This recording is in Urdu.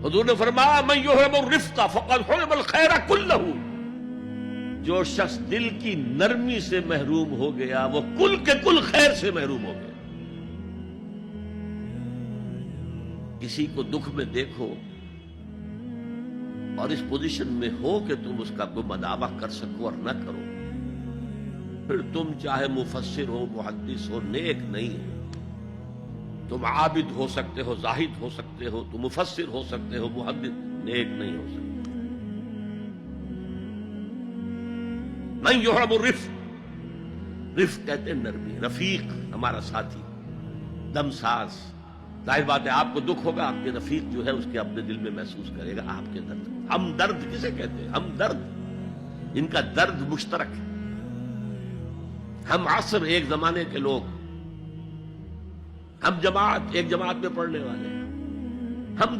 حضور نے فرمایا من یحرم الرفق فقد حرم الخیر کلہ، جو شخص دل کی نرمی سے محروم ہو گیا وہ کل کے کل خیر سے محروم ہو گیا۔ کسی کو دکھ میں دیکھو اور اس پوزیشن میں ہو کہ تم اس کا کوئی مداوع کر سکو اور نہ کرو، پھر تم چاہے مفسر ہو، محدث ہو، نیک نہیں ہے۔ تم عابد ہو سکتے ہو، زاہد ہو سکتے ہو، تم مفسر ہو سکتے ہو، محدث، نیک نہیں ہو سکتے۔ من یحرم الرفق، رفق کہتے ہیں نرمی، رفیق ہمارا ساتھی، دم ساز۔ ظاہر بات ہے آپ کو دکھ ہوگا، آپ کے رفیق جو ہے اس کے اپنے دل میں محسوس کرے گا آپ کے درد۔ ہم درد کسے کہتے ہیں؟ ہم درد، ان کا درد مشترک ہے۔ ہم عصر، ایک زمانے کے لوگ، ہم جماعت، ایک جماعت میں پڑھنے والے ہیں، ہم